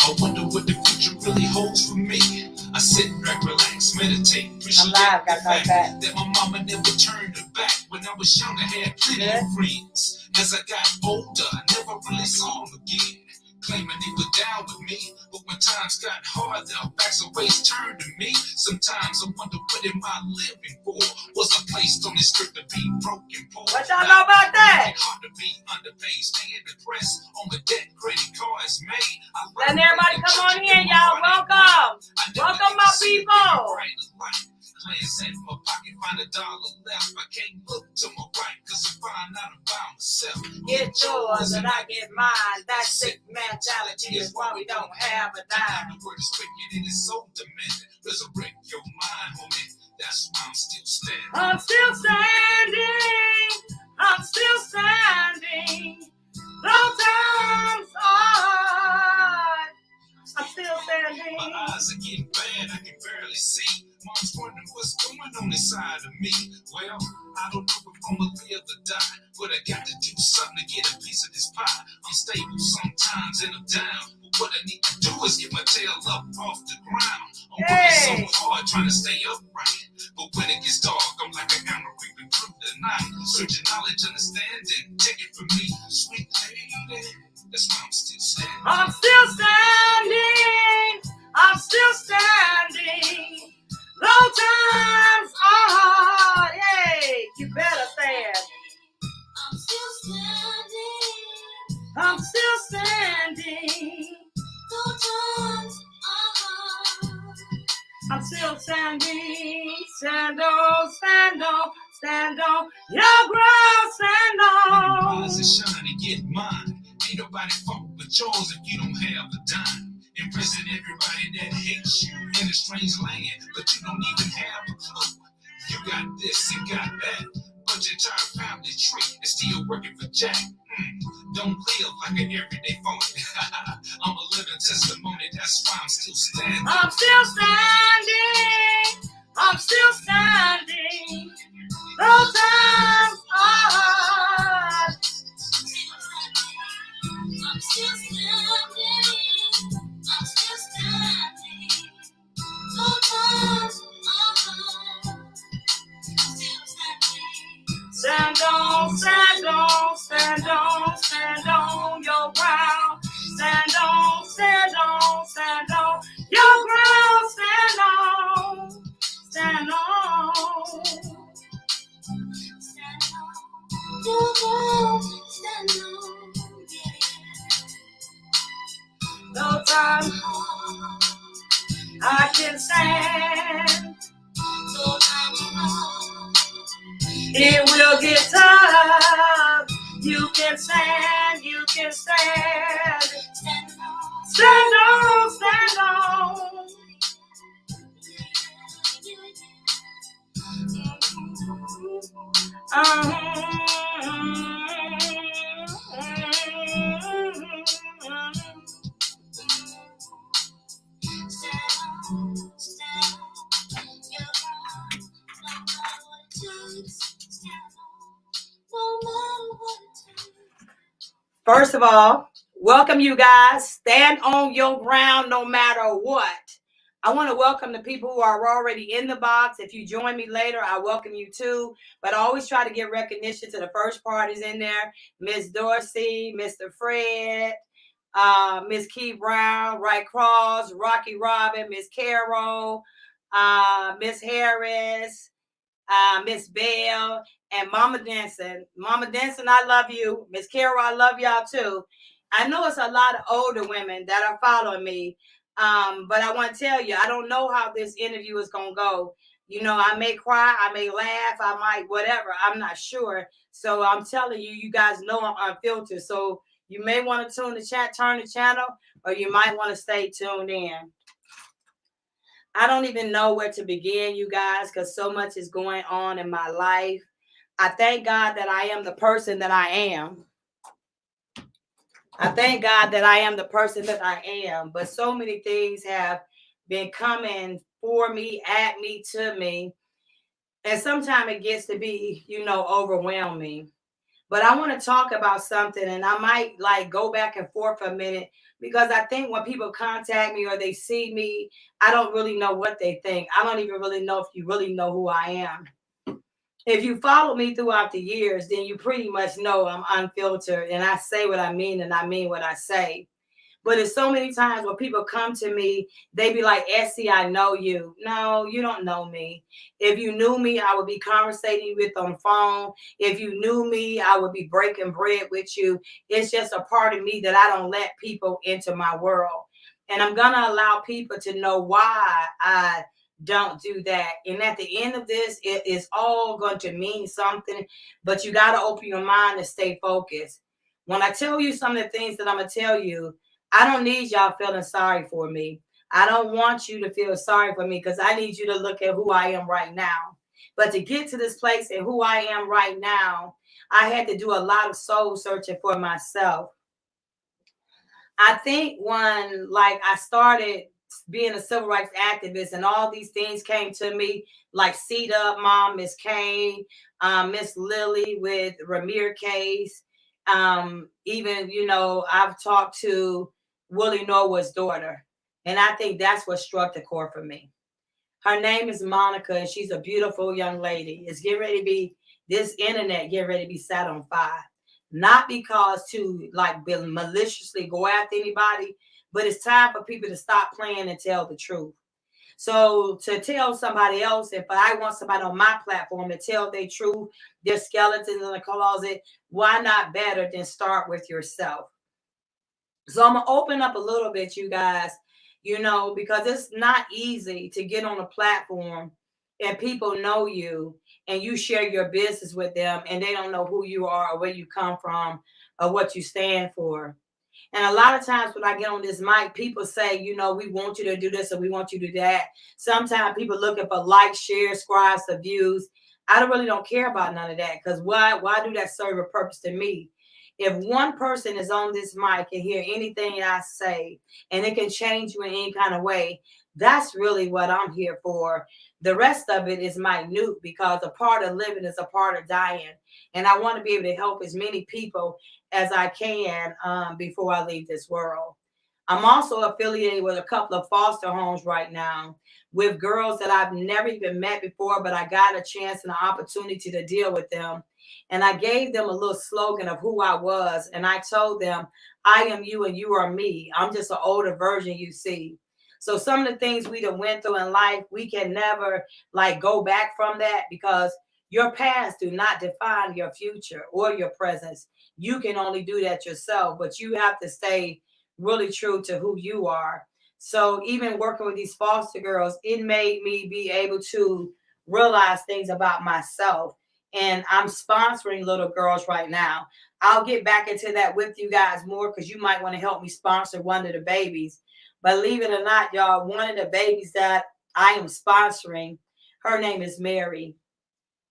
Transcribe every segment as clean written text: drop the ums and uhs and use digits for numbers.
I wonder what the future really holds for me. I sit back, relax, meditate, appreciate the fact that my mama never turned her back. When I was young, I had plenty of friends. As I got older, I never really saw them again. Claiming they were down with me, but when times got hard, their backs always turned to me. Sometimes I wonder what am I living for? Was I placed on this script to be broken poor? What y'all know about that? Hard to be underpaid, staying depressed on the debt credit cards made. And everybody come on in, y'all. Welcome. Welcome, my people. Glance in my pocket, find $1 left. I can't look to my right, cause I find out about myself. Get yours and I get mine. That sick mentality is why we don't have a dime. The word is wicked and it's so demanding. Resurrect your mind, homie. That's why I'm still standing. I'm still standing. I'm still standing. Though times are, I'm still standing. My eyes are getting bad, I can barely see. Mom's wondering what's going on inside of me. Well, I don't know if I'm gonna live or die, but I got to do something to get a piece of this pie. I'm stable sometimes and I'm down, but what I need to do is get my tail up off the ground. I'm working so hard trying to stay upright, but when it gets dark, I'm like an arrow creeping through the night. Searching knowledge, understanding, take it from me, sweet lady. That's why I'm still standing. I'm still standing. I'm still standing. Low times are hard. Hey, you better stand. I'm still standing. I'm still standing. Low times are hard. I'm still standing. Stand on, stand on, stand on. Your ground, stand on. Rise and shine and get mine. Ain't nobody fault but yours if you don't have a dime. Impressing everybody that hates you in a strange land, but you don't even have a clue. You got this and got that, but your entire family tree is still working for Jack. Don't live like an everyday phony. I'm a living testimony, that's why I'm still standing. I'm still standing. I'm still standing. Those times are hard. I'm still standing. I'm still standing. Those times are hard. Still standing. Stand on, stand on, stand on, stand on your ground. Stand on, stand on, stand on your ground. Stand on, stand on. Stand on your ground. Stand on. No time I can stand. No time it will get tough. You can stand, you can stand. Stand on, stand on. First of all, welcome you guys. Stand on your ground no matter what. I want to welcome the people who are already in the box. If you join me later, I welcome you too. But I always try to give recognition to the first parties in there. Miss Dorsey, Mr. Fred, Miss Key Brown, Wright Cross, Rocky Robin, Miss Carol, Miss Harris, Miss Bell, and Mama Denson. Mama Denson, I love you. Miss Carol, I love y'all too. I know it's a lot of older women that are following me. But I want to tell you, I don't know how this interview is going to go. You know, I may cry, I may laugh, I might whatever. I'm not sure. So I'm telling you, you guys know I'm unfiltered. So you may want to turn the channel, or you might want to stay tuned in. I don't even know where to begin, you guys, because so much is going on in my life. I thank God that I am the person that I am. I thank God that I am the person that I am. But so many things have been coming for me, at me, to me. And sometimes it gets to be, overwhelming. But I want to talk about something, and I might like go back and forth for a minute because I think when people contact me or they see me, I don't really know what they think. I don't even really know if you really know who I am. If you follow me throughout the years, then you pretty much know I'm unfiltered and I say what I mean and I mean what I say. But it's so many times when people come to me, they be like, Essie, I know you. No, you don't know me. If you knew me, I would be conversating with on the phone. If you knew me, I would be breaking bread with you. It's just a part of me that I don't let people into my world. And I'm going to allow people to know why I don't do that. And at the end of this, it is all going to mean something, but you got to open your mind and stay focused. When I tell you some of the things that I'm going to tell you, I don't need y'all feeling sorry for me. I don't want you to feel sorry for me because I need you to look at who I am right now. But to get to this place and who I am right now, I had to do a lot of soul searching for myself. I think when like I started being a civil rights activist and all these things came to me, like Seat Up Mom, Miss Kane, Miss Lily with Ramir case. Even, I've talked to Willie Norwood's daughter. And I think that's what struck the core for me. Her name is Monica, and she's a beautiful young lady. It's getting ready to be, this internet getting ready to be set on fire. Not because to like maliciously go after anybody, but it's time for people to stop playing and tell the truth. So to tell somebody else, if I want somebody on my platform to tell their truth, their skeletons in the closet, why not better than start with yourself? So I'm gonna open up a little bit, you guys, because it's not easy to get on a platform and people know you and you share your business with them and they don't know who you are or where you come from or what you stand for. And a lot of times when I get on this mic, people say, we want you to do this or we want you to do that. Sometimes people looking for likes, shares, subscribes, the views. I don't care about none of that because why do that serve a purpose to me? If one person is on this mic and hear anything I say and it can change you in any kind of way, that's really what I'm here for. The rest of it is minute because a part of living is a part of dying. And I want to be able to help as many people as I can before I leave this world. I'm also affiliated with a couple of foster homes right now with girls that I've never even met before, but I got a chance and an opportunity to deal with them. And I gave them a little slogan of who I was. And I told them, I am you and you are me. I'm just an older version you see. So some of the things we done went through in life, we can never like go back from that because your past do not define your future or your presence. You can only do that yourself, but you have to stay really true to who you are. So even working with these foster girls, it made me be able to realize things about myself. And I'm sponsoring little girls right now. I'll get back into that with you guys more because you might want to help me sponsor one of the babies. But believe it or not, y'all, one of the babies that I am sponsoring, her name is Mary.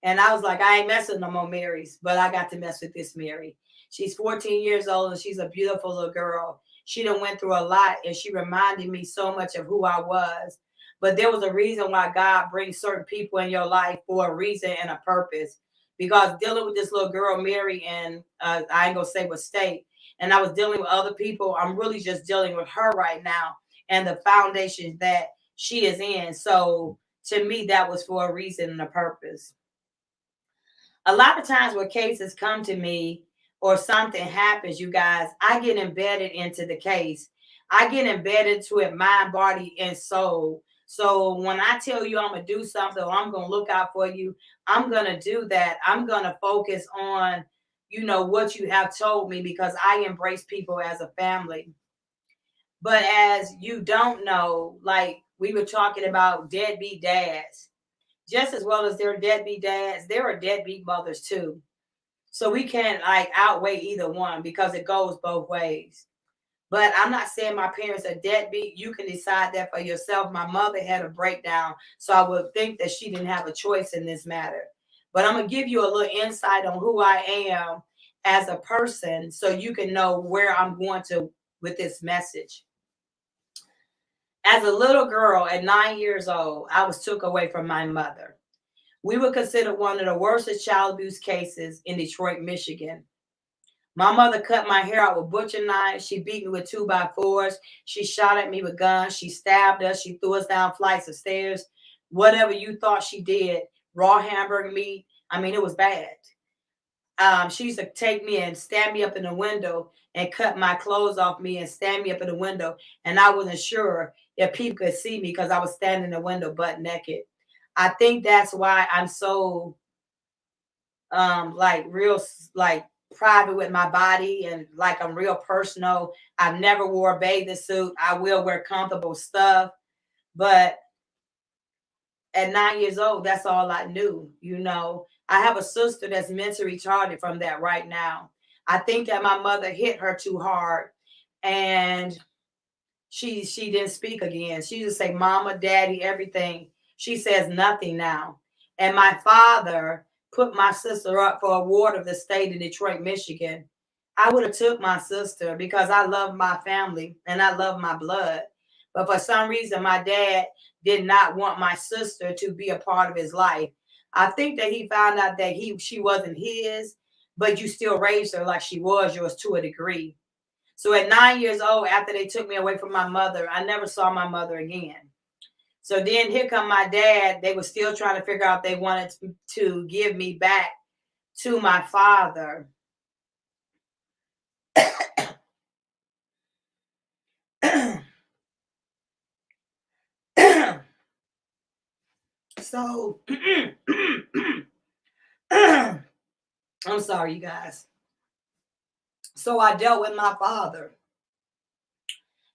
And I was like, I ain't messing with no more Marys, but I got to mess with this Mary. She's 14 years old and she's a beautiful little girl. She done went through a lot and she reminded me so much of who I was. But there was a reason why God brings certain people in your life for a reason and a purpose. Because dealing with this little girl, Mary, and I ain't gonna say what state, and I was dealing with other people, I'm really just dealing with her right now and the foundation that she is in. So to me, that was for a reason and a purpose. A lot of times when cases come to me or something happens, you guys, I get embedded into the case. I get embedded to it, mind, body, and soul. So when I tell you I'm going to do something or I'm going to look out for you, I'm going to do that. I'm going to focus on, what you have told me because I embrace people as a family. But as you don't know, like we were talking about deadbeat dads, just as well as there are deadbeat dads, there are deadbeat mothers too. So we can't like outweigh either one because it goes both ways. But I'm not saying my parents are deadbeat. You can decide that for yourself. My mother had a breakdown, so I would think that she didn't have a choice in this matter. But I'm going to give you a little insight on who I am as a person so you can know where I'm going to with this message. As a little girl at 9 years old, I was took away from my mother. We were considered one of the worst child abuse cases in Detroit, Michigan. My mother cut my hair out with butcher knives. She beat me with 2x4s. She shot at me with guns. She stabbed us. She threw us down flights of stairs. Whatever you thought she did, raw hamburger meat. I mean, it was bad. She used to take me and stand me up in the window and cut my clothes off me and stand me up in the window. And I wasn't sure if people could see me because I was standing in the window butt naked. I think that's why I'm so like real like private with my body and like I'm real personal. I've never wore a bathing suit. I will wear comfortable stuff, but at 9 years old, that's all I knew. You know, I have a sister that's mentally retarded from that right now. I think that my mother hit her too hard, and she didn't speak again. She just say mama, daddy, everything. She says nothing now. And my father put my sister up for a ward of the state in Detroit, Michigan. I would have took my sister because I love my family and I love my blood. But for some reason, my dad did not want my sister to be a part of his life. I think that he found out that she wasn't his, but you still raised her like she was yours to a degree. So at 9 years old, after they took me away from my mother, I never saw my mother again. So then here come my dad. They were still trying to figure out if they wanted to give me back to my father. So I'm sorry, you guys. So I dealt with my father,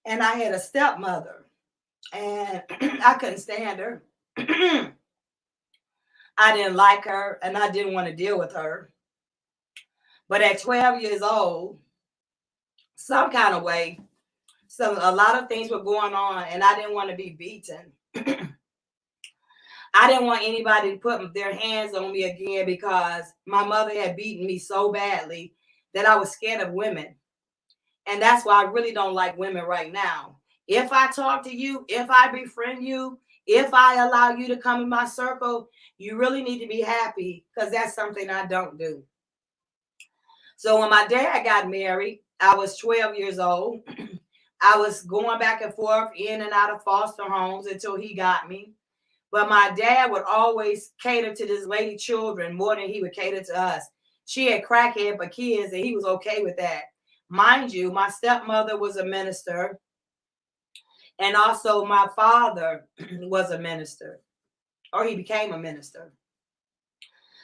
and I had a stepmother, and I couldn't stand her. I didn't like her, and I didn't want to deal with her. But at 12 years old, some kind of way, a lot of things were going on, and I didn't want to be beaten. I didn't want anybody to put their hands on me again because my mother had beaten me so badly that I was scared of women. And that's why I really don't like women right now. If I talk to you, if I befriend you, if I allow you to come in my circle, you really need to be happy because that's something I don't do. So when my dad got married, I was 12 years old. I was going back and forth in and out of foster homes until he got me. But my dad would always cater to this lady children more than he would cater to us. She had crackhead for kids, and he was okay with that. Mind you, my stepmother was a minister, and also my father was a minister, or he became a minister.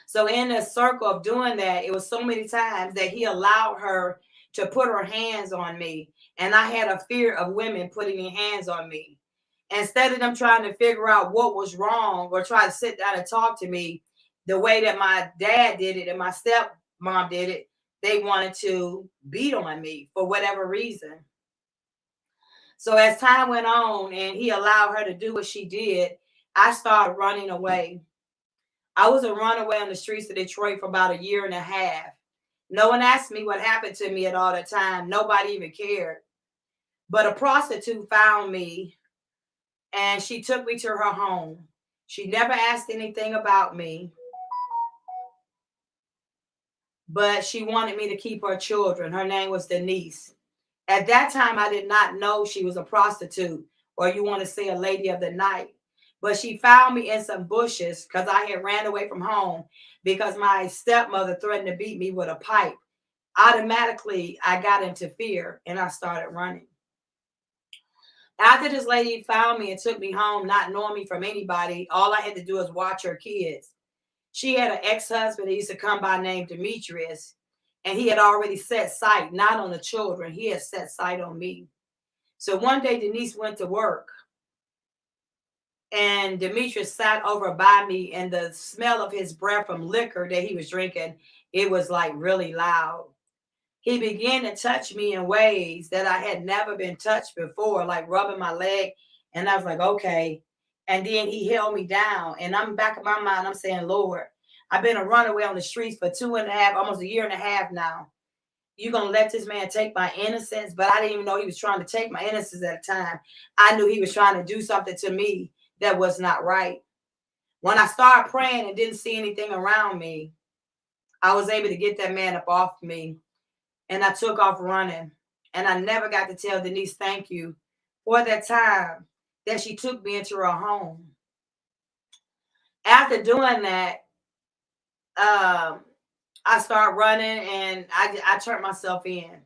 So in the circle of doing that, it was so many times that he allowed her to put her hands on me. And I had a fear of women putting their hands on me. Instead of them trying to figure out what was wrong or try to sit down and talk to me the way that my dad did it and my stepmom did it, they wanted to beat on me for whatever reason. So as time went on and he allowed her to do what she did, I started running away. I was a runaway on the streets of Detroit for about a year and a half. No one asked me what happened to me at all the time. Nobody even cared. But a prostitute found me and she took me to her home. She never asked anything about me, but she wanted me to keep her children. Her name was Denise. At that time, I did not know she was a prostitute, or you want to say a lady of the night. But she found me in some bushes because I had ran away from home because my stepmother threatened to beat me with a pipe. Automatically, I got into fear and I started running. After this lady found me and took me home, not knowing me from anybody, all I had to do was watch her kids. She had an ex-husband that used to come by named Demetrius, and he had already set sight, not on the children, he had set sight on me. So one day Denise went to work, and Demetrius sat over by me, and the smell of his breath from liquor that he was drinking, it was like really loud. He began to touch me in ways that I had never been touched before, like rubbing my leg. And I was like, okay. And then he held me down. And I'm back in my mind, I'm saying, Lord, I've been a runaway on the streets for 2.5, almost a year and a half now. You're going to let this man take my innocence? But I didn't even know he was trying to take my innocence at the time. I knew he was trying to do something to me that was not right. When I started praying and didn't see anything around me, I was able to get that man up off me, and I took off running. And I never got to tell Denise thank you for that time that she took me into her home. After doing that, I started running, and I turned myself in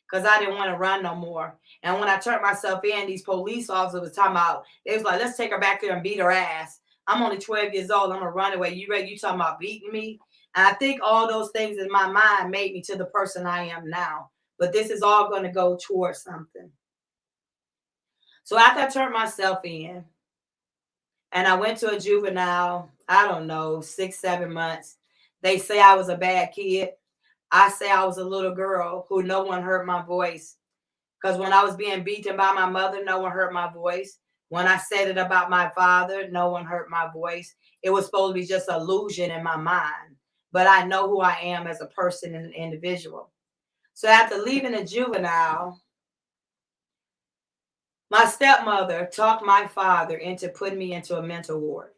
because I didn't want to run no more. And when I turned myself in, these police officers was talking about, they was like, let's take her back there and beat her ass. I'm only 12 years old. I'm a runaway. You ready? You talking about beating me? And I think all those things in my mind made me to the person I am now. But this is all going to go towards something. So after I turned myself in and I went to a juvenile, I don't know, 6, 7 months, they say I was a bad kid. I say I was a little girl who no one heard my voice. Because when I was being beaten by my mother, no one heard my voice. When I said it about my father, no one heard my voice. It was supposed to be just an illusion in my mind. But I know who I am as a person and an individual. So after leaving the juvenile, my stepmother talked my father into putting me into a mental ward.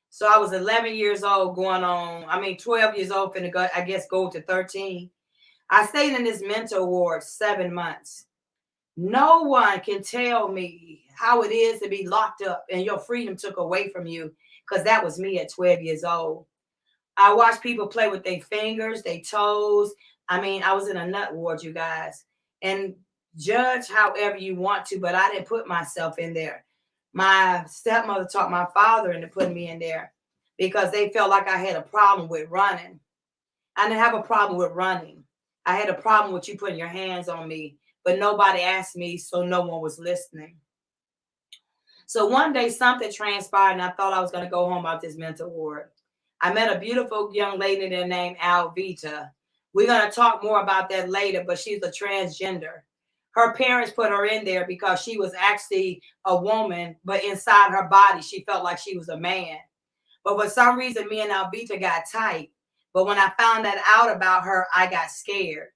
So I was 11 years old 12 years old, finna go, I guess go to 13. I stayed in this mental ward 7 months. No one can tell me how it is to be locked up and your freedom took away from you, because that was me at 12 years old. I watched people play with their fingers, their toes. I was in a nut ward, you guys. And judge however you want to, but I didn't put myself in there. My stepmother talked my father into putting me in there because they felt like I had a problem with running. I didn't have a problem with running. I had a problem with you putting your hands on me, but nobody asked me, so no one was listening. So one day something transpired, and I thought I was going to go home out this mental ward. I met a beautiful young lady there named Alvita. We're going to talk more about that later, but she's a transgender. Her parents put her in there because she was actually a woman, but inside her body, she felt like she was a man. But for some reason, me and Alvita got tight. But when I found that out about her, I got scared.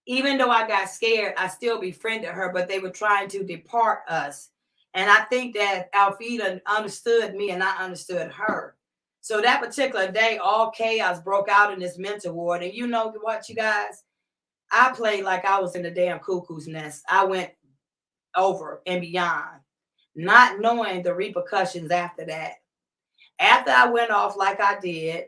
Even though I got scared, I still befriended her, but they were trying to depart us. And I think that Alvita understood me and I understood her. So that particular day, all chaos broke out in this mental ward. And you know what, you guys? I played like I was in the damn cuckoo's nest. I went over and beyond, not knowing the repercussions after that. After I went off like I did,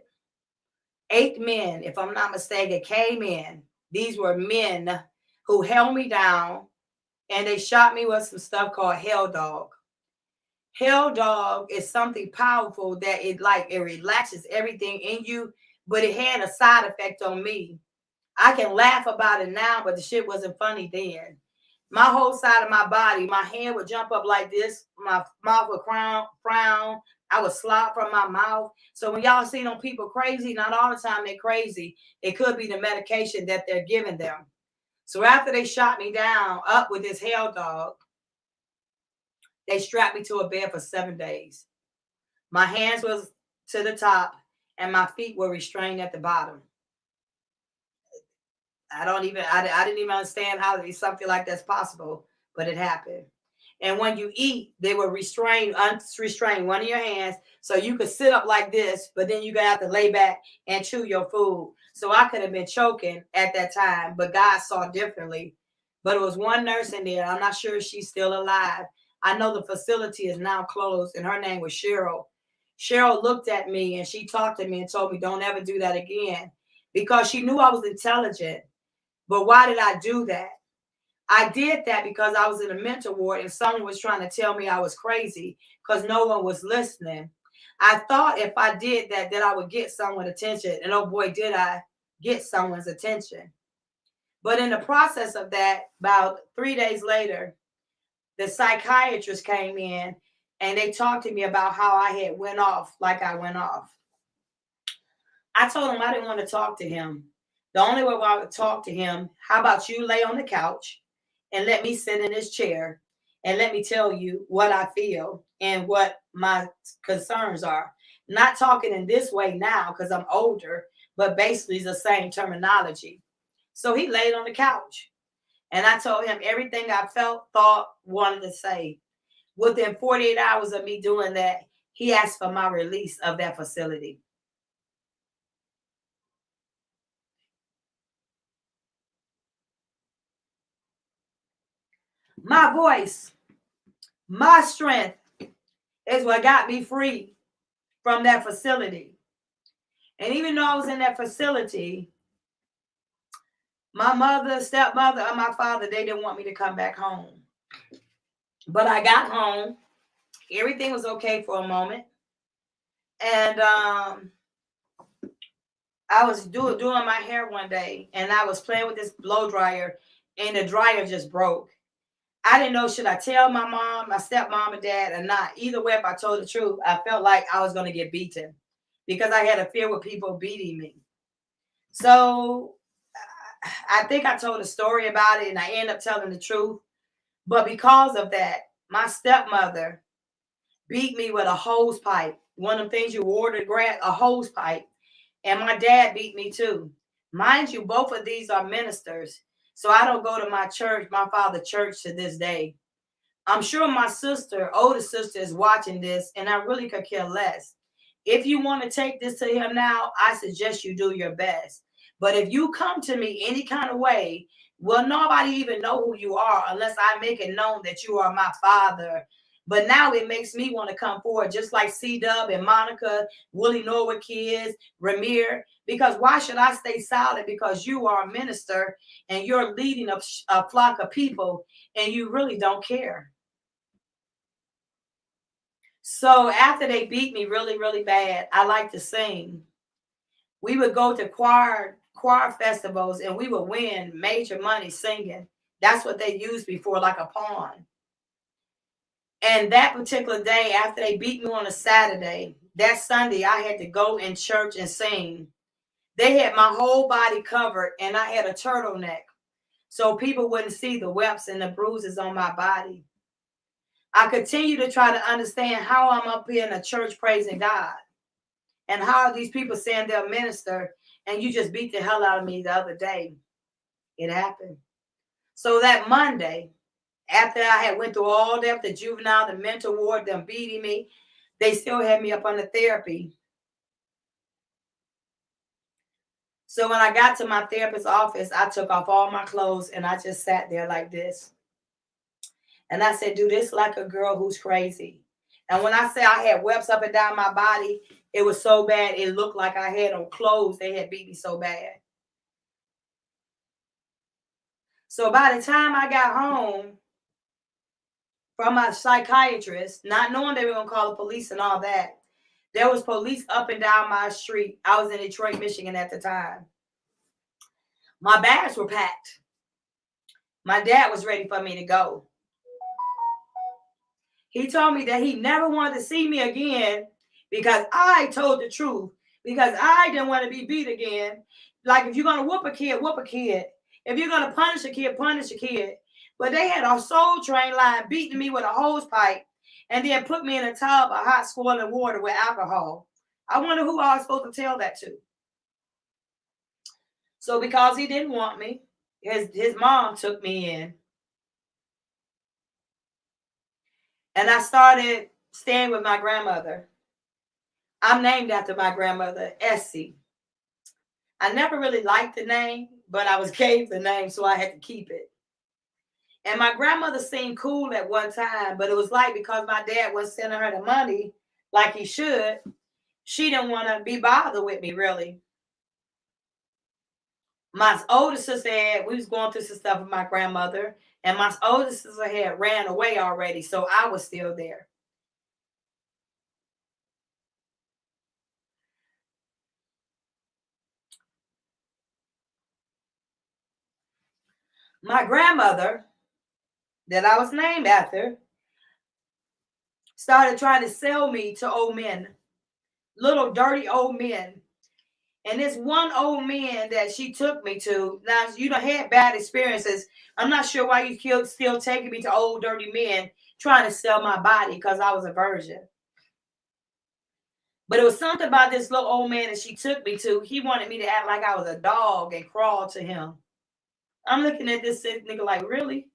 8 men, if I'm not mistaken, came in. These were men who held me down and they shot me with some stuff called Hell Dog. Hell Dog is something powerful that it relaxes everything in you, but it had a side effect on me. I can laugh about it now, but the shit wasn't funny then. My whole side of my body, my hand would jump up like this, my mouth would frown, I would slop from my mouth. So when y'all see them people crazy, not all the time they're crazy. It could be the medication that they're giving them. So after they shot me down up with this Hell Dog, they strapped me to a bed for 7 days. My hands was to the top and my feet were restrained at the bottom. I didn't even understand how something like that's possible, but it happened. And when you eat, they will unrestrain one of your hands so you could sit up like this, but then you got to have to lay back and chew your food. So I could have been choking at that time, but God saw differently. But it was one nurse in there. I'm not sure if she's still alive. I know the facility is now closed, and her name was Cheryl. Cheryl looked at me and she talked to me and told me, don't ever do that again, because she knew I was intelligent. But why did I do that? I did that because I was in a mental ward and someone was trying to tell me I was crazy because no one was listening. I thought if I did that, that I would get someone's attention. And oh boy, did I get someone's attention. But in the process of that, about 3 days later, the psychiatrist came in and they talked to me about how I had went off like I went off. I told him I didn't want to talk to him. The only way I would talk to him, how about you lay on the couch and let me sit in this chair and let me tell you what I feel and what my concerns are. Not talking in this way now because I'm older, but basically it's the same terminology. So he laid on the couch and I told him everything I felt, thought, wanted to say. Within 48 hours of me doing that, he asked for my release of that facility. My voice, my strength is what got me free from that facility. And even though I was in that facility, my mother, stepmother, and my father, they didn't want me to come back home. But I got home. Everything was okay for a moment. And I was doing my hair one day, and I was playing with this blow dryer, and the dryer just broke. I didn't know, should I tell my mom, my stepmom and dad or not. Either way, if I told the truth, I felt like I was going to get beaten because I had a fear with people beating me. So I think I told a story about it, and I ended up telling the truth. But because of that, my stepmother beat me with a hose pipe. One of the things you order to grab, a hose pipe. And my dad beat me too. Mind you, both of these are ministers. So I don't go to my church, my father's church, to this day. I'm sure my sister, older sister, is watching this, and I really could care less. If you want to take this to him now, I suggest you do your best. But if you come to me any kind of way, well, nobody even know who you are unless I make it known that you are my father. But now it makes me want to come forward, just like C-Dub and Monica, Willie Norwood kids, Ramir. Because why should I stay silent? Because you are a minister and you're leading a flock of people and you really don't care. So after they beat me really, really bad, I like to sing. We would go to choir festivals and we would win major money singing. That's what they used me for, like a pawn. And that particular day, after they beat me on a Saturday, that Sunday I had to go in church and sing. They had my whole body covered and I had a turtleneck so people wouldn't see the webs and the bruises on my body. I continue to try to understand how I'm up here in a church praising God. And how are these people saying they're a minister and you just beat the hell out of me the other day? It happened. So that Monday, after I had went through all that, the juvenile, the mental ward, them beating me, they still had me up under therapy. So when I got to my therapist's office, I took off all my clothes and I just sat there like this. And I said, do this like a girl who's crazy. And when I say I had webs up and down my body, it was so bad, it looked like I had on clothes. They had beat me so bad. So by the time I got home from my psychiatrist, not knowing they were going to call the police and all that, there was police up and down my street. I was in Detroit, Michigan at the time. My bags were packed. My dad was ready for me to go. He told me that he never wanted to see me again because I told the truth, because I didn't want to be beat again. Like, if you're going to whoop a kid, whoop a kid. If you're going to punish a kid, punish a kid. But they had a Soul Train line beating me with a hose pipe and then put me in a tub of hot scalding water with alcohol. I wonder who I was supposed to tell that to. So because he didn't want me, his mom took me in. And I started staying with my grandmother. I'm named after my grandmother, Essie. I never really liked the name, but I was gave the name, so I had to keep it. And my grandmother seemed cool at one time, but it was like because my dad was sending her the money like he should, she didn't want to be bothered with me, really. My older sister we was going through some stuff with my grandmother, and my older sister had ran away already, so I was still there. My grandmother, that I was named after, started trying to sell me to old men, little dirty old men. And this one old man that she took me to, now you done had bad experiences. I'm not sure why you still taking me to old dirty men trying to sell my body because I was a virgin. But it was something about this little old man that she took me to. He wanted me to act like I was a dog and crawl to him. I'm looking at this nigga like, really?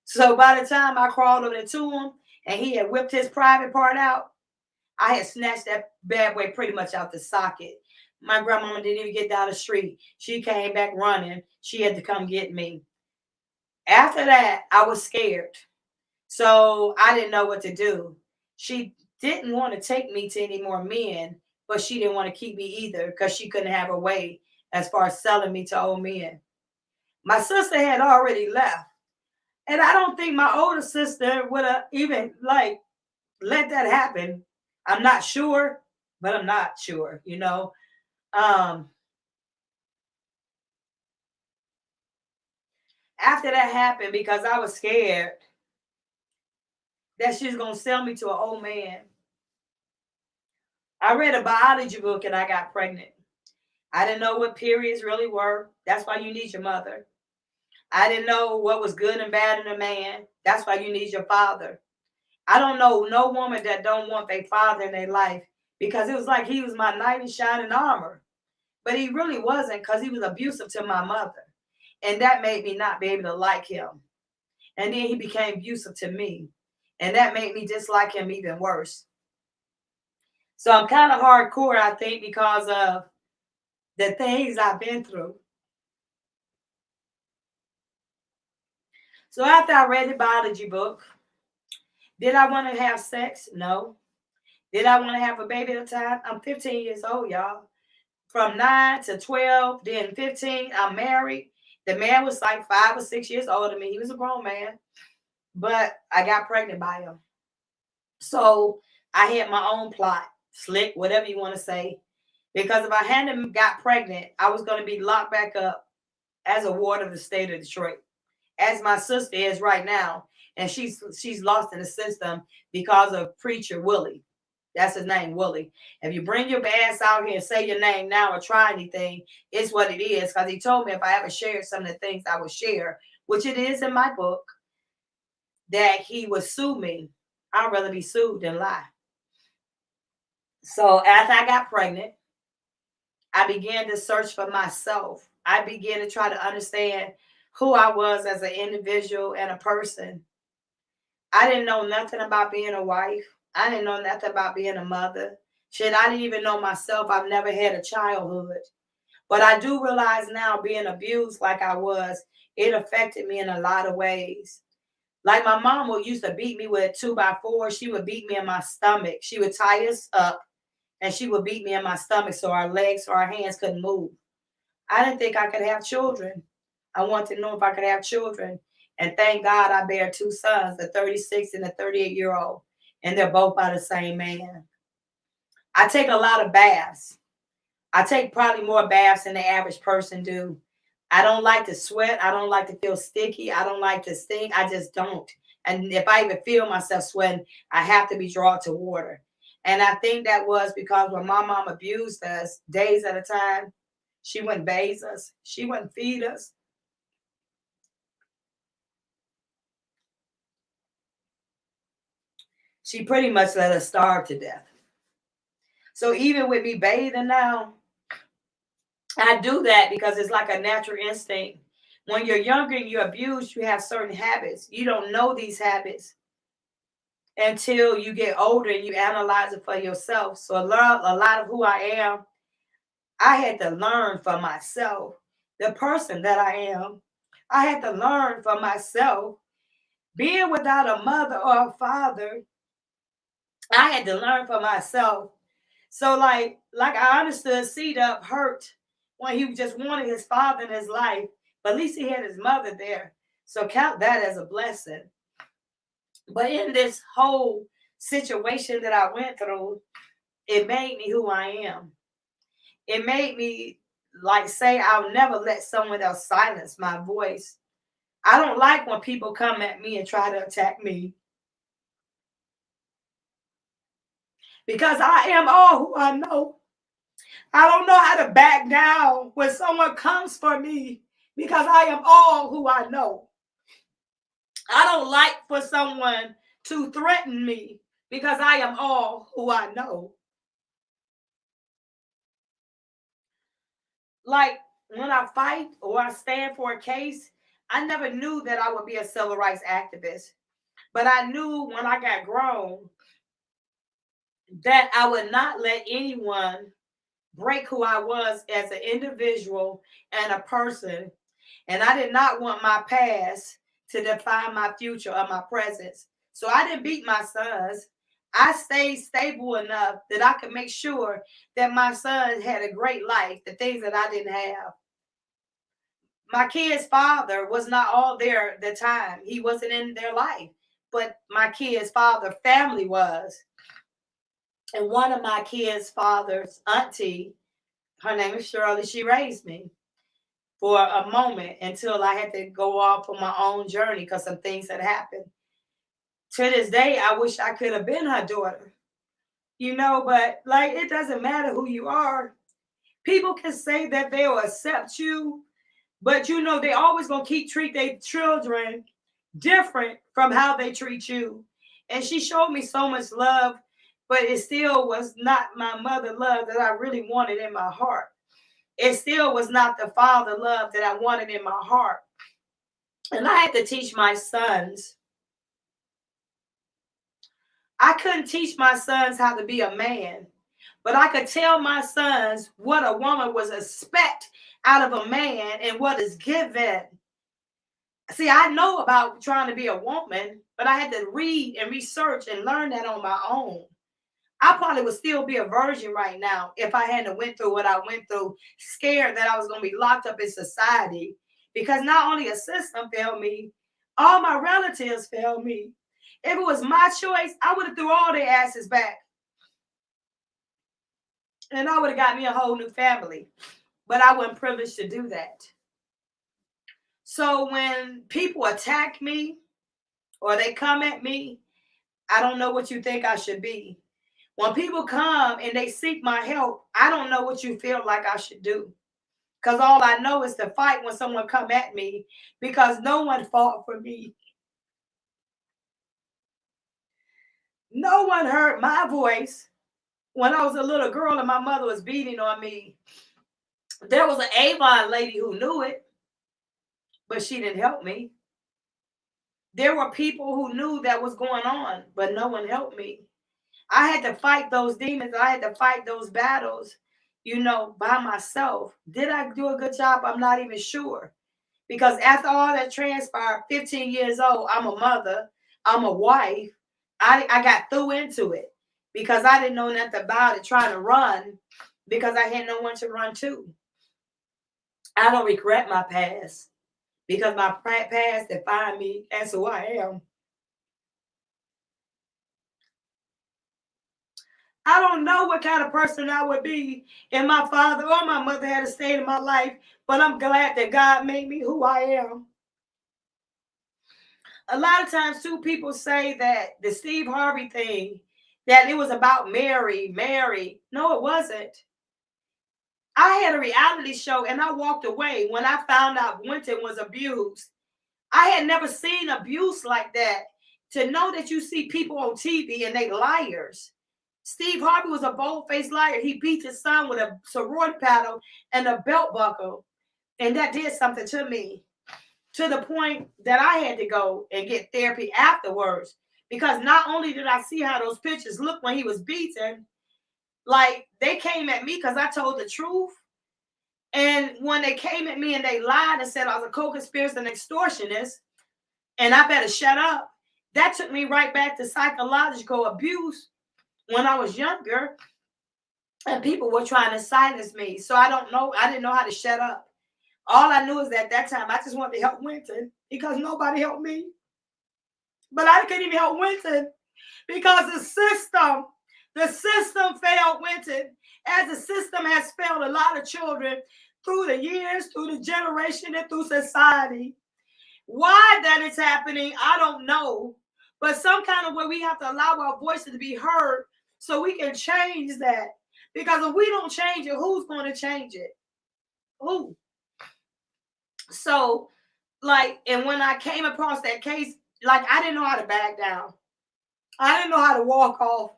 So by the time I crawled over to him and he had whipped his private part out, I had snatched that bad boy pretty much out the socket. My grandmama didn't even get down the street. She came back running. She had to come get me. After that, I was scared. So I didn't know what to do. She didn't want to take me to any more men, but she didn't want to keep me either because she couldn't have her way as far as selling me to old men. My sister had already left. And I don't think my older sister would have even like let that happen. I'm not sure, but I'm not sure, you know. Um, After that happened, because I was scared that she was gonna sell me to an old man, I read a biology book and I got pregnant. I didn't know what periods really were. That's why you need your mother. I didn't know what was good and bad in a man. That's why you need your father. I don't know no woman that don't want their father in their life because it was like he was my knight in shining armor. But he really wasn't because he was abusive to my mother. And that made me not be able to like him. And then he became abusive to me. And that made me dislike him even worse. So I'm kind of hardcore, I think, because of the things I've been through. So after I read the biology book, did I want to have sex? No. Did I want to have a baby at the time? I'm 15 years old, y'all. From 9 to 12, then 15, I'm married. The man was like 5 or 6 years older than me. He was a grown man, but I got pregnant by him. So I had my own plot, slick, whatever you want to say. Because if I hadn't got pregnant, I was going to be locked back up as a ward of the state of Detroit, as my sister is right now. And she's lost in the system because of preacher Willie. That's his name, Willie. If you bring your ass out here and say your name now or try anything, it's what it is. Because he told me if I ever shared some of the things I would share, which it is in my book, that he would sue me. I'd rather be sued than lie. So after I got pregnant, I began to search for myself. I began to try to understand who I was as an individual and a person. I didn't know nothing about being a wife. I didn't know nothing about being a mother. Shit, I didn't even know myself. I've never had a childhood. But I do realize now being abused like I was, it affected me in a lot of ways. Like my mom would used to beat me with a 2x4. She would beat me in my stomach. She would tie us up and she would beat me in my stomach so our legs or our hands couldn't move. I didn't think I could have children. I wanted to know if I could have children. And thank God I bear two sons, the 36 and the 38-year-old. And they're both by the same man. I take a lot of baths. I take probably more baths than the average person do. I don't like to sweat. I don't like to feel sticky. I don't like to stink. I just don't. And if I even feel myself sweating, I have to be drawn to water. And I think that was because when my mom abused us days at a time, she wouldn't bathe us. She wouldn't feed us. She pretty much let us starve to death. So even with me bathing now, I do that because it's like a natural instinct. When you're younger and you're abused, you have certain habits. You don't know these habits until you get older and you analyze it for yourself. So a lot of who I am, I had to learn for myself. The person that I am, I had to learn for myself. Being without a mother or a father, I had to learn for myself. So like I understood C-Dub hurt when he just wanted his father in his life, but at least he had his mother there. So count that as a blessing. But in this whole situation that I went through, it made me who I am. It made me like say I'll never let someone else silence my voice. I don't like when people come at me and try to attack me because I am all who I know. I don't know how to back down when someone comes for me because I am all who I know. I don't like for someone to threaten me because I am all who I know. Like when I fight or I stand for a case, I never knew that I would be a civil rights activist. But I knew when I got grown that I would not let anyone break who I was as an individual and a person. And I did not want my past to define my future or my presence. So I didn't beat my sons. I stayed stable enough that I could make sure that my sons had a great life, the things that I didn't have. My kid's father was not all there at the time. He wasn't in their life. But my kid's father family was. And one of my kids' father's auntie, her name is Shirley, she raised me for a moment until I had to go off on my own journey because some things had happened. To this day, I wish I could have been her daughter, but like it doesn't matter who you are. People can say that they'll accept you, but they always gonna treat their children different from how they treat you. And she showed me so much love, but it still was not my mother love that I really wanted in my heart. It still was not the father love that I wanted in my heart. And I had to teach my sons. I couldn't teach my sons how to be a man, but I could tell my sons what a woman was expect out of a man and what is given. See, I know about trying to be a woman, but I had to read and research and learn that on my own. I probably would still be a virgin right now if I hadn't went through what I went through, scared that I was going to be locked up in society. Because not only a system failed me, all my relatives failed me. If it was my choice, I would have threw all their asses back. And I would have got me a whole new family. But I wasn't privileged to do that. So when people attack me or they come at me, I don't know what you think I should be. When people come and they seek my help, I don't know what you feel like I should do. Because all I know is to fight when someone come at me, because no one fought for me. No one heard my voice when I was a little girl and my mother was beating on me. There was an Avon lady who knew it, but she didn't help me. There were people who knew that was going on, but no one helped me. I had to fight those demons. I had to fight those battles, by myself. Did I do a good job? I'm not even sure. Because after all that transpired, 15 years old, I'm a mother, I'm a wife. I got through into it because I didn't know nothing about it, trying to run because I had no one to run to. I don't regret my past because my past defined me as who I am. I don't know what kind of person I would be if my father or my mother had stayed in my life, but I'm glad that God made me who I am. A lot of times, too, people say that the Steve Harvey thing, that it was about Mary. No, it wasn't. I had a reality show and I walked away when I found out Wynton was abused. I had never seen abuse like that. To know that you see people on TV and they liars. Steve Harvey was a bold-faced liar. He beat his son with a sorority paddle and a belt buckle. And that did something to me, to the point that I had to go and get therapy afterwards. Because not only did I see how those pictures looked when he was beaten, like they came at me because I told the truth. And when they came at me and they lied and said I was a co-conspirator and extortionist, and I better shut up, that took me right back to psychological abuse when I was younger. And people were trying to silence me. So I didn't know how to shut up. All I knew is that time I just wanted to help Wynton because nobody helped me. But I couldn't even help Wynton because the system failed Wynton, as the system has failed a lot of children through the years, through the generation, and through society. Why that is happening, I don't know. But some kind of way we have to allow our voices to be heard so we can change that. Because if we don't change it, who's going to change it? Who? So, and when I came across that case, I didn't know how to back down. I didn't know how to walk off.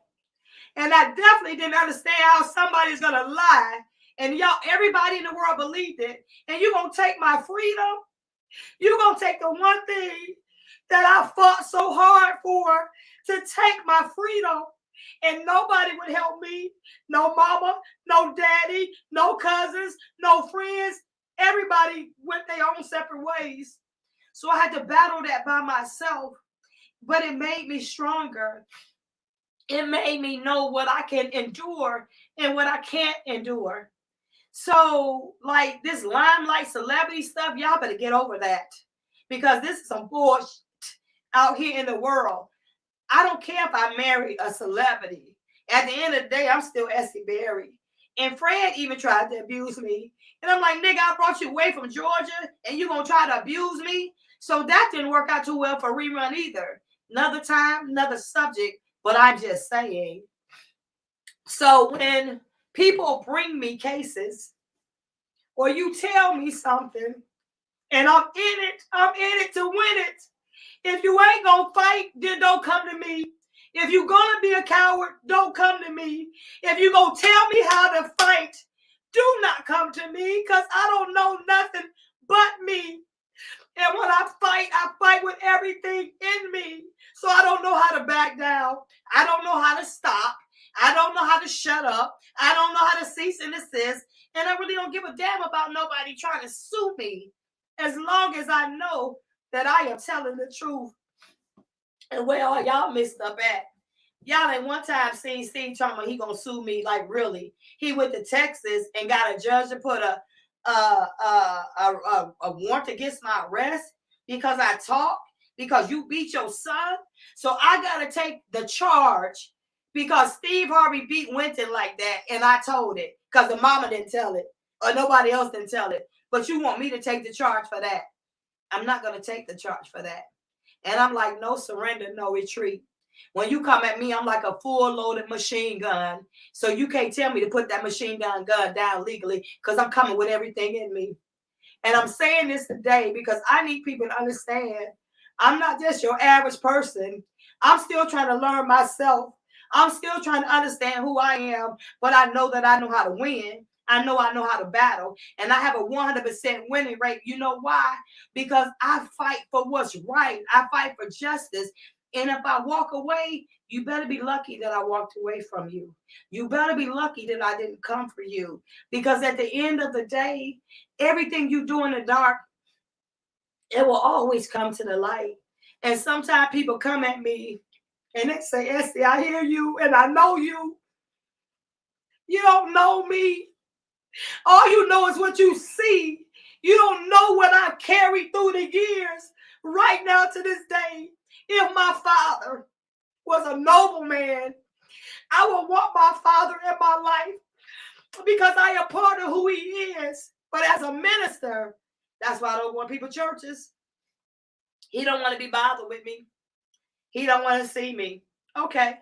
And I definitely didn't understand how somebody's going to lie. And everybody in the world believed it. And you're going to take my freedom? You're going to take the one thing that I fought so hard for, to take my freedom? And nobody would help me. No mama, no daddy, no cousins, no friends. Everybody went their own separate ways. So I had to battle that by myself. But it made me stronger. It made me know what I can endure and what I can't endure. So, like this limelight celebrity stuff, y'all better get over that. Because this is some bullshit out here in the world. I don't care if I marry a celebrity. At the end of the day, I'm still Essie Berry. And Fred even tried to abuse me. And I'm like, nigga, I brought you away from Georgia and you gonna try to abuse me? So that didn't work out too well for Rerun either. Another time, another subject, but I'm just saying. So when people bring me cases or you tell me something and I'm in it to win it. If you ain't gonna fight, then don't come to me. If you're gonna be a coward, don't come to me. If you're gonna tell me how to fight, do not come to me because I don't know nothing but me. And when I fight with everything in me. So I don't know how to back down. I don't know how to stop. I don't know how to shut up. I don't know how to cease and desist. And I really don't give a damn about nobody trying to sue me as long as I know that I am telling the truth. And where all y'all messed up at? Y'all at one time seen Steve talking about he gonna sue me, like really. He went to Texas and got a judge to put a warrant against my arrest because I talk, because you beat your son. So I gotta take the charge because Steve Harvey beat Wynton like that, and I told it because the mama didn't tell it or nobody else didn't tell it. But you want me to take the charge for that? I'm not gonna take the charge for that. And I'm like, no surrender, no retreat. When you come at me, I'm like a full loaded machine gun. So you can't tell me to put that machine gun down legally because I'm coming with everything in me. And I'm saying this today because I need people to understand I'm not just your average person. I'm still trying to learn myself. I'm still trying to understand who I am, but I know that I know how to win. I know how to battle, and I have a 100% winning rate. You know why? Because I fight for what's right. I fight for justice. And if I walk away, you better be lucky that I walked away from you. You better be lucky that I didn't come for you. Because at the end of the day, everything you do in the dark, it will always come to the light. And sometimes people come at me and they say, Essie, I hear you and I know you. You don't know me. All you know is what you see. You don't know what I've carried through the years. Right now to this day, if my father was a noble man, I would want my father in my life because I am part of who he is. But as a minister, that's why I don't want people churches. He don't want to be bothered with me. He don't want to see me. Okay.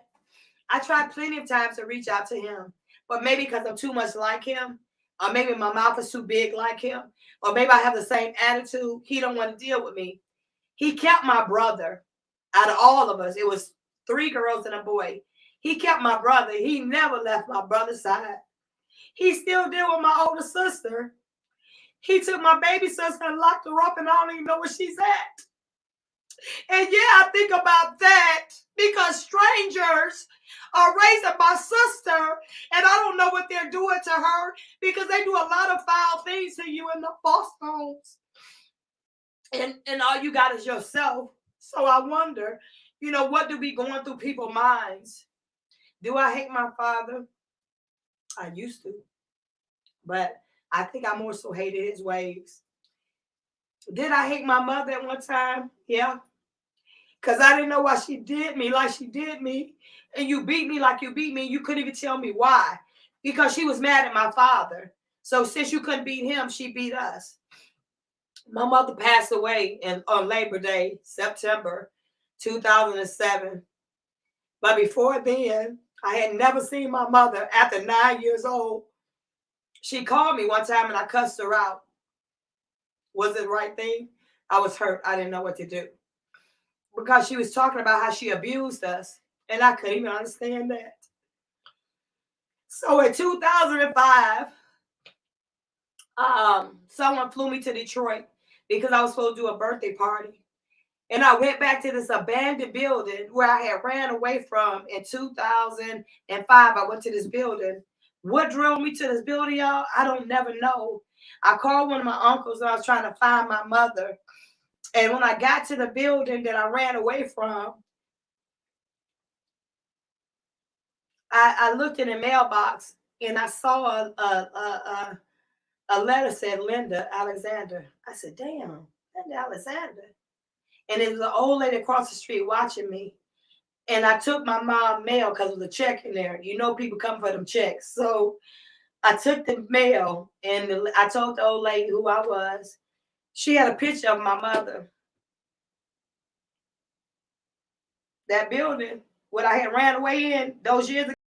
I tried plenty of times to reach out to him, but maybe because I'm too much like him, or maybe my mouth is too big like him, or maybe I have the same attitude. He don't want to deal with me. He kept my brother. Out of all of us, it was 3 girls and a boy. He kept my brother. He never left my brother's side. He still did with my older sister. He took my baby sister and locked her up, and I don't even know where she's at. And yeah, I think about that because strangers are raising my sister, and I don't know what they're doing to her because they do a lot of foul things to you in the foster homes. And all you got is yourself. So I wonder, what do be going through people's minds? Do I hate my father? I used to. But I think I more so hated his ways. Did I hate my mother at one time? Yeah. Because I didn't know why she did me like she did me. And you beat me like you beat me. You couldn't even tell me why. Because she was mad at my father. So since you couldn't beat him, she beat us. My mother passed away on Labor Day, September 2007. But before then, I had never seen my mother after 9 years old. She called me one time and I cussed her out. Was it the right thing? I was hurt. I didn't know what to do. Because she was talking about how she abused us. And I couldn't even understand that. So in 2005, someone flew me to Detroit because I was supposed to do a birthday party. And I went back to this abandoned building where I had ran away from in 2005. I went to this building. What drove me to this building, y'all? I don't never know. I called one of my uncles and I was trying to find my mother. And when I got to the building that I ran away from, I looked in the mailbox and I saw a letter said Linda Alexander. I said, damn, Linda Alexander. And it was an old lady across the street watching me. And I took my mom mail because there was a check in there. You know, people come for them checks. So I took the mail and I told the old lady who I was. She had a picture of my mother. That building, what I had ran away in those years ago.